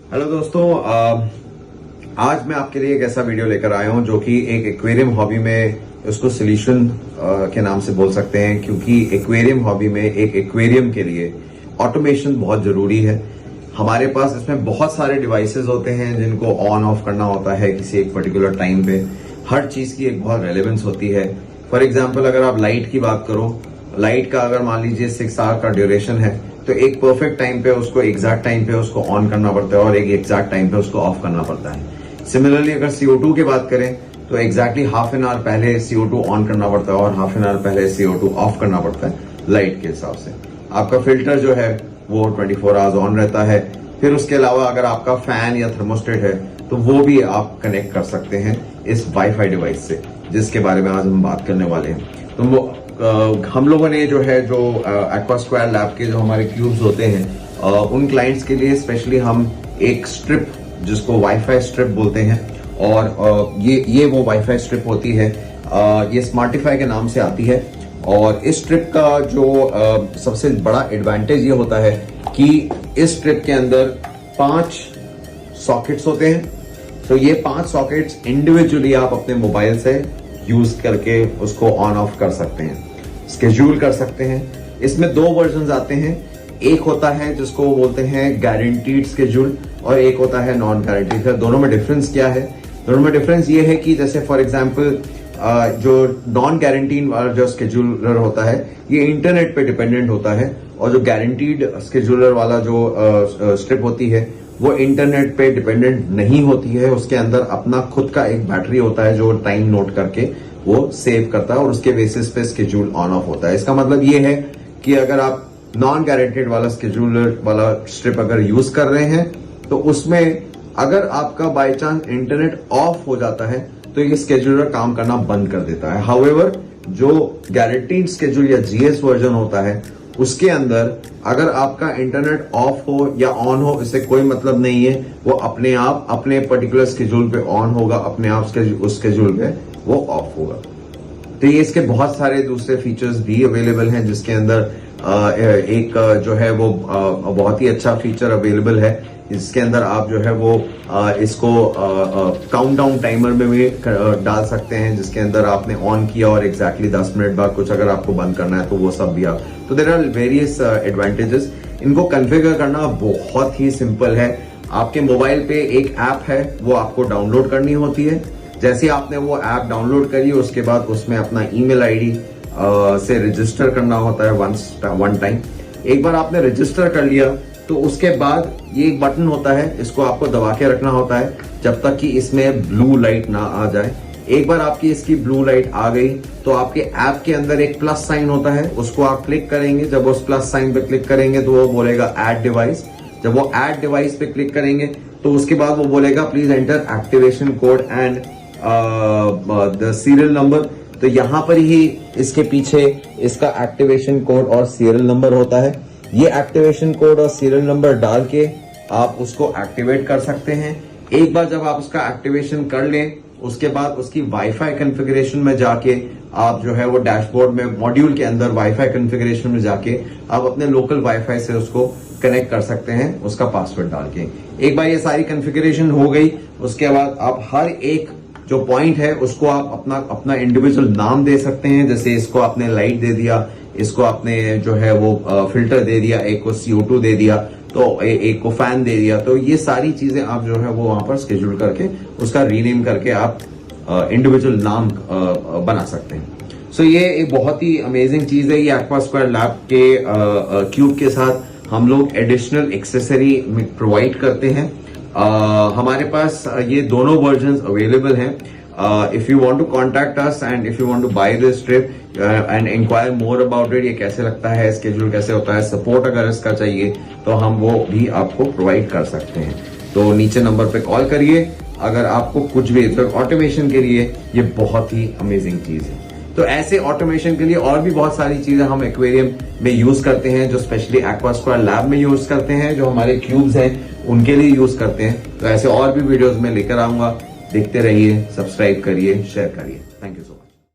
Hello दोस्तों, आज मैं आपके लिए एक ऐसा वीडियो लेकर आया हूं जो कि एक एक्वेरियम हॉबी में उसको सोल्यूशन के नाम से बोल सकते हैं, क्योंकि एक्वेरियम हॉबी में एक एक्वेरियम के लिए ऑटोमेशन बहुत जरूरी है। हमारे पास इसमें बहुत सारे डिवाइसेस होते हैं जिनको ऑन ऑफ करना होता है किसी एक पर्टिकुलर टाइम पे। हर चीज की एक बहुत रेलेवेंस होती है। फॉर एग्जाम्पल, अगर आप लाइट की बात करो, लाइट का अगर मान लीजिए 6 आवर का ड्यूरेशन है, तो एक परफेक्ट टाइम पे उसको एग्जैक्ट टाइम पे उसको ऑन करना पड़ता है और एक एग्जैक्ट टाइम पे उसको ऑफ करना पड़ता है। सिमिलरली अगर CO2 की बात करें तो एग्जैक्टली हाफ एन आवर पहले CO2 ऑन करना पड़ता है और हाफ एन आवर पहले CO2 ऑफ करना पड़ता है लाइट के हिसाब से। आपका फिल्टर जो है वो 24 आवर्स ऑन रहता है। फिर उसके अलावा अगर आपका फैन या थर्मोस्टेट है तो वो भी आप कनेक्ट कर सकते हैं इस वाईफाई डिवाइस से, जिसके बारे में आज हम बात करने वाले हैं। तो वो हम लोगों ने जो है जो एक्वास्क्वायर लैब के जो हमारे क्यूब्स होते हैं उन क्लाइंट्स के लिए स्पेशली हम एक स्ट्रिप जिसको वाईफाई स्ट्रिप बोलते हैं, और ये वो वाईफाई स्ट्रिप होती है। ये स्मार्टिफाई के नाम से आती है। और इस स्ट्रिप का जो सबसे बड़ा एडवांटेज ये होता है कि इस स्ट्रिप के अंदर 5 सॉकेट्स होते हैं। तो ये 5 सॉकेट्स इंडिविजुअली आप अपने मोबाइल से यूज करके उसको ऑन ऑफ कर सकते हैं, स्केड्यूल कर सकते हैं। इसमें 2 वर्जन आते हैं। एक होता है जिसको वो बोलते हैं गारंटीड स्केड्यूल और एक होता है नॉन गारंटीड। दोनों में डिफरेंस क्या है? दोनों में डिफरेंस ये है कि जैसे फॉर एग्जांपल जो नॉन गारंटीड वाला जो स्केड्यूलर होता है ये इंटरनेट पे डिपेंडेंट होता है, और जो गारंटीड स्केड्यूलर वाला जो स्ट्रिप होती है वो इंटरनेट पे डिपेंडेंट नहीं होती है। उसके अंदर अपना खुद का एक बैटरी होता है जो टाइम नोट करके वो सेव करता है और उसके बेसिस पे स्केड्यूल ऑन ऑफ होता है। इसका मतलब ये है कि अगर आप नॉन गारंटेड वाला स्केड्यूलर वाला स्ट्रिप अगर यूज कर रहे हैं तो उसमें अगर आपका बाय चांस इंटरनेट ऑफ हो जाता है तो ये स्केड्यूलर काम करना बंद कर देता है। हाउएवर जो गारंटीड स्केड्यूल या GS वर्जन होता है उसके अंदर अगर आपका इंटरनेट ऑफ हो या ऑन हो, इससे कोई मतलब नहीं है। वो अपने आप अपने पर्टिकुलर स्केड्यूल पे ऑन होगा, अपने आप उस स्केड्यूल पे वो ऑफ होगा। तो ये इसके बहुत सारे दूसरे फीचर्स भी अवेलेबल हैं, जिसके अंदर एक जो है वो बहुत ही अच्छा फीचर अवेलेबल है। इसके अंदर आप जो है वो इसको काउंटडाउन टाइमर में भी डाल सकते हैं, जिसके अंदर आपने ऑन किया और एग्जैक्टली 10 मिनट बाद कुछ अगर आपको बंद करना है तो वो सब भी आप। तो देयर आर वेरियस एडवांटेजेस। इनको कॉन्फ़िगर करना बहुत ही सिंपल है। आपके मोबाइल पे एक ऐप है, वो आपको डाउनलोड करनी होती है। जैसे आपने वो ऐप डाउनलोड करी उसके बाद उसमें अपना ईमेल आईडी से रजिस्टर करना होता है वन टाइम। एक बार आपने रजिस्टर कर लिया तो उसके बाद ये एक बटन होता है, इसको आपको दबा के रखना होता है जब तक कि इसमें ब्लू लाइट ना आ जाए। एक बार आपकी इसकी ब्लू लाइट आ गई तो आपके ऐप के अंदर एक प्लस साइन होता है, उसको आप क्लिक करेंगे। जब उस प्लस साइन पे क्लिक करेंगे तो वो बोलेगा ऐड डिवाइस। जब वो ऐड डिवाइस पे क्लिक करेंगे तो उसके बाद वो बोलेगा please enter activation code and the serial number. तो यहां पर ही इसके पीछे इसका एक्टिवेशन कोड और सीरियल नंबर होता है। ये एक्टिवेशन कोड और सीरियल नंबर डाल के आप उसको एक्टिवेट कर सकते हैं। एक बार जब आप उसका एक्टिवेशन कर लें उसके बाद उसकी वाईफाई कॉन्फ़िगरेशन में जाके आप जो है वो डैशबोर्ड में मॉड्यूल के अंदर वाईफाई कॉन्फ़िगरेशन में जाके आप अपने लोकल वाईफाई से उसको कनेक्ट कर सकते हैं उसका पासवर्ड डाल के। एक बार ये सारी कॉन्फ़िगरेशन हो गई उसके बाद आप हर एक जो पॉइंट है उसको आप अपना इंडिविजुअल नाम दे सकते हैं। जैसे इसको आपने लाइट दे दिया, इसको आपने जो है वो फिल्टर दे दिया, एक को CO2 दे दिया, तो एक को फैन दे दिया। तो ये सारी चीजें आप जो है वो वहां पर स्केड्यूल करके उसका रीनेम करके आप इंडिविजुअल नाम बना सकते हैं। सो ये एक बहुत ही अमेजिंग चीज है। ये एक्वास्क्वायर लैब के क्यूब के साथ हम लोग एडिशनल एक्सेसरी प्रोवाइड करते हैं। हमारे पास ये दोनों वर्जन्स अवेलेबल हैं। If you want to contact us and if you want to buy this trip and inquire more about it, ये कैसे लगता है, स्केड्यूल कैसे होता है, सपोर्ट अगर इसका चाहिए तो हम वो भी आपको प्रोवाइड कर सकते हैं। तो नीचे नंबर पे कॉल करिए अगर आपको कुछ भी ऑटोमेशन के लिए ये बहुत ही अमेजिंग चीज है। तो ऐसे ऑटोमेशन के लिए और भी बहुत सारी चीजें हम एक्वेरियम में यूज करते हैं, जो स्पेशली एक्वास्क्वायर लैब में यूज करते हैं, जो हमारे क्यूब्स हैं उनके लिए यूज करते हैं। तो ऐसे और भी वीडियोस में लेकर आऊंगा। देखते रहिए, सब्सक्राइब करिए, शेयर करिए। Thank you so much.